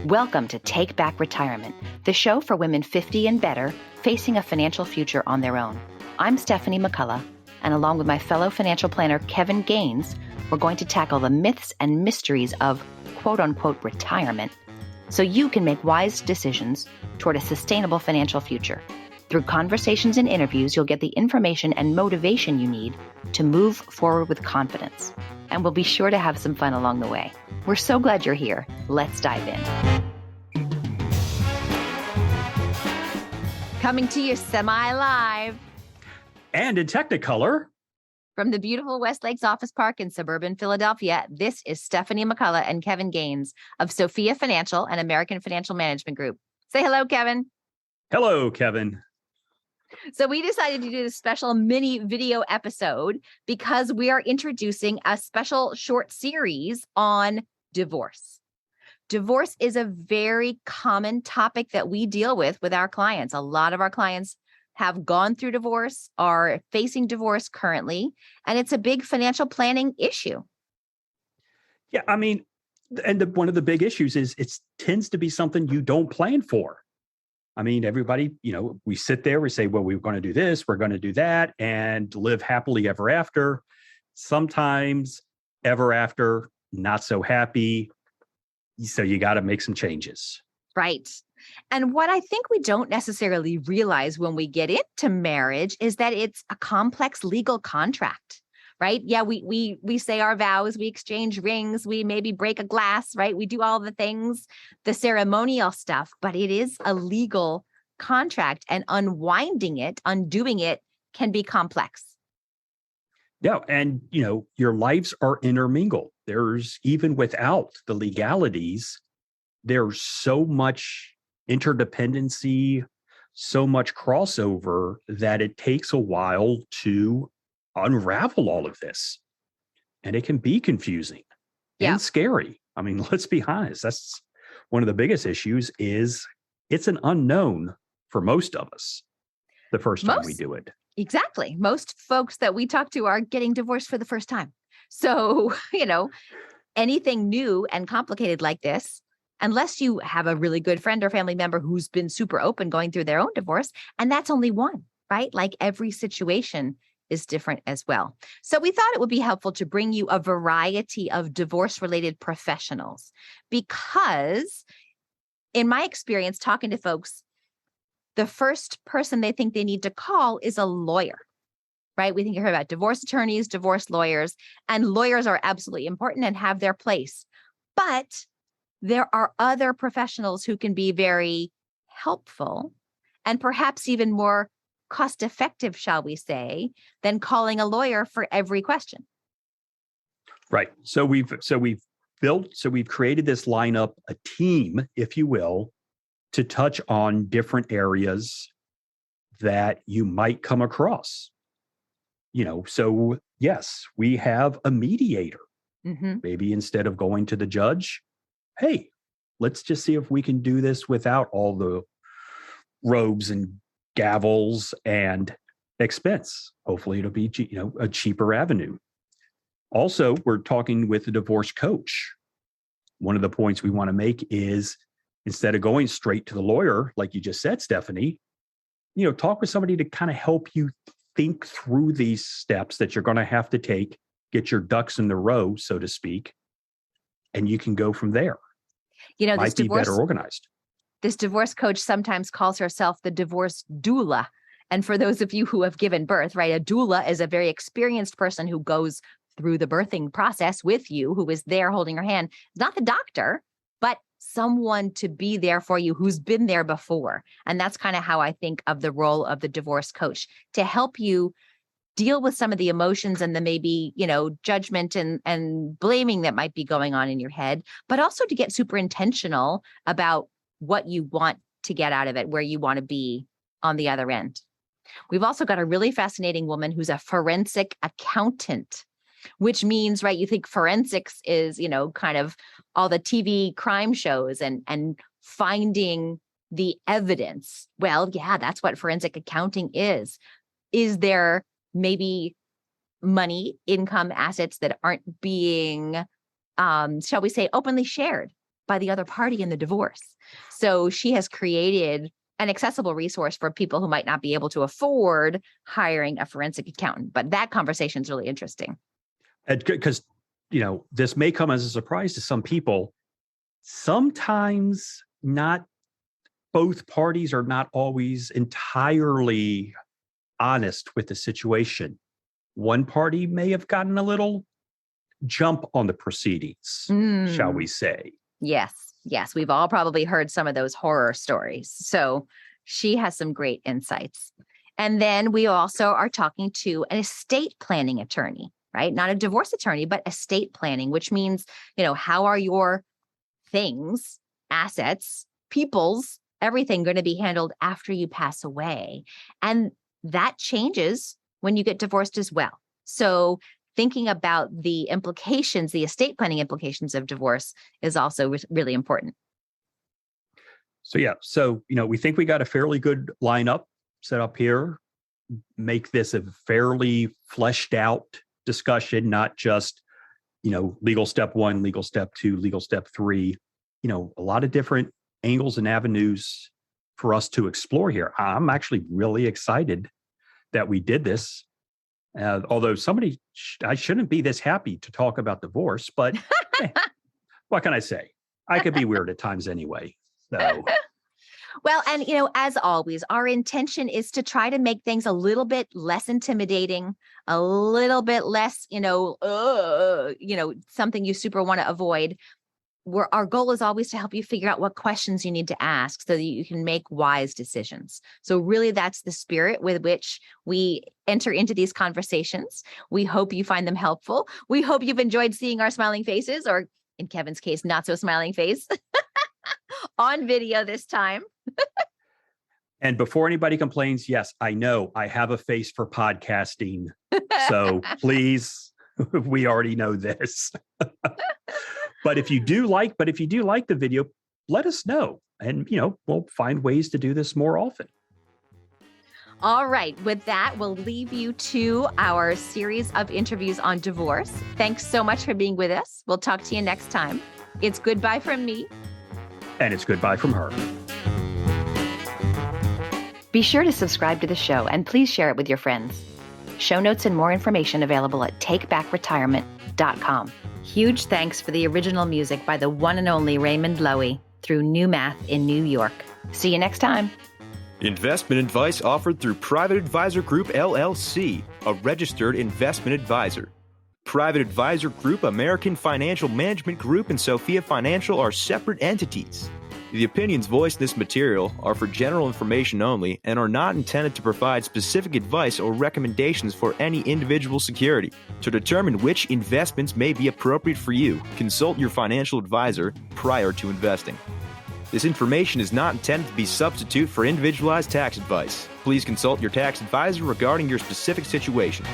Welcome to Take Back Retirement, the show for women 50 and better facing a financial future on their own. I'm Stephanie McCullough, and along with my fellow financial planner, Kevin Gaines, we're going to tackle the myths and mysteries of quote-unquote retirement so you can make wise decisions toward a sustainable financial future. Through conversations and interviews, you'll get the information and motivation you need to move forward with confidence. And we'll be sure to have some fun along the way. We're so glad you're here. Let's dive in. Coming to you semi-live. And in Technicolor. From the beautiful West Lakes Office Park in suburban Philadelphia, this is Stephanie McCullough and Kevin Gaines of Sofia Financial and American Financial Management Group. Say hello, Kevin. Hello, Kevin. So we decided to do this special mini video episode because we are introducing a special short series on divorce. Divorce is a very common topic that we deal with our clients. A lot of our clients have gone through divorce, are facing divorce currently, and it's a big financial planning issue. Yeah, I mean, one of the big issues is it tends to be something you don't plan for. I mean, everybody, we sit there, we say, well, we're going to do this, we're going to do that, and live happily ever after. Sometimes ever after, not so happy. So you got to make some changes. Right. And what I think we don't necessarily realize when we get into marriage is that it's a complex legal contract, right? Yeah, we say our vows, we exchange rings, we maybe break a glass, right? We do all the things, the ceremonial stuff, but it is a legal contract, and unwinding it, undoing it can be complex. Yeah. And, your lives are intermingled. There's, even without the legalities, there's so much interdependency, so much crossover that it takes a while to unravel all of this. And it can be confusing and scary. I mean, let's be honest. That's one of the biggest issues is it's an unknown for most of us the first time we do it. Exactly. Most folks that we talk to are getting divorced for the first time. So, anything new and complicated like this, unless you have a really good friend or family member who's been super open going through their own divorce, and that's only one, right? Like every situation is different as well. So we thought it would be helpful to bring you a variety of divorce-related professionals because in my experience talking to folks, the first person they think they need to call is a lawyer, right? We think you hear about divorce attorneys, divorce lawyers, and lawyers are absolutely important and have their place. But there are other professionals who can be very helpful and perhaps even more cost-effective, shall we say, than calling a lawyer for every question. Right. So we've created this lineup, a team, if you will, to touch on different areas that you might come across. So yes, we have a mediator. Mm-hmm. Maybe instead of going to the judge, hey, let's just see if we can do this without all the robes and gavels and expense. Hopefully it'll be, a cheaper avenue. Also, we're talking with a divorce coach. One of the points we want to make is instead of going straight to the lawyer, like you just said, Stephanie, talk with somebody to kind of help you think through these steps that you're going to have to take, get your ducks in the row, so to speak, and you can go from there. Might be better organized. This divorce coach sometimes calls herself the divorce doula. And for those of you who have given birth, right, a doula is a very experienced person who goes through the birthing process with you, who is there holding your hand. Not the doctor, but someone to be there for you who's been there before. And that's kind of how I think of the role of the divorce coach, to help you deal with some of the emotions and the maybe, judgment and blaming that might be going on in your head, but also to get super intentional about what you want to get out of it, where you want to be on the other end. We've also got a really fascinating woman who's a forensic accountant, which means, right, you think forensics is, kind of all the TV crime shows and finding the evidence. Well, yeah, that's what forensic accounting is. Is there maybe money, income, assets that aren't being, shall we say, openly shared by the other party in the divorce. So she has created an accessible resource for people who might not be able to afford hiring a forensic accountant. But that conversation is really interesting. Because, this may come as a surprise to some people. Sometimes not both parties are not always entirely honest with the situation. One party may have gotten a little jump on the proceedings, shall we say. Yes. We've all probably heard some of those horror stories. So she has some great insights. And then we also are talking to an estate planning attorney, right? Not a divorce attorney, but estate planning, which means, how are your things, assets, people's, everything going to be handled after you pass away? And that changes when you get divorced as well. So thinking about the implications, the estate planning implications of divorce is also really important. So, we think we got a fairly good lineup set up here. Make this a fairly fleshed out discussion, not just, legal step 1, legal step 2, legal step 3, a lot of different angles and avenues for us to explore here. I'm actually really excited that we did this. Although I shouldn't be this happy to talk about divorce, but what can I say? I could be weird at times anyway. So, well, and as always, our intention is to try to make things a little bit less intimidating, a little bit less, something you super want to avoid. Our goal is always to help you figure out what questions you need to ask so that you can make wise decisions. So really, that's the spirit with which we enter into these conversations. We hope you find them helpful. We hope you've enjoyed seeing our smiling faces, or in Kevin's case, not so smiling face, on video this time. And before anybody complains, yes, I know I have a face for podcasting. So please, we already know this. But if you do like the video, let us know. And, we'll find ways to do this more often. All right. With that, we'll leave you to our series of interviews on divorce. Thanks so much for being with us. We'll talk to you next time. It's goodbye from me. And it's goodbye from her. Be sure to subscribe to the show and please share it with your friends. Show notes and more information available at takebackretirement.com. Huge thanks for the original music by the one and only Raymond Loewy through New Math in New York. See you next time. Investment advice offered through Private Advisor Group, LLC, a registered investment advisor. Private Advisor Group, American Financial Management Group, and Sofia Financial are separate entities. The opinions voiced in this material are for general information only and are not intended to provide specific advice or recommendations for any individual security. To determine which investments may be appropriate for you, consult your financial advisor prior to investing. This information is not intended to be a substitute for individualized tax advice. Please consult your tax advisor regarding your specific situation.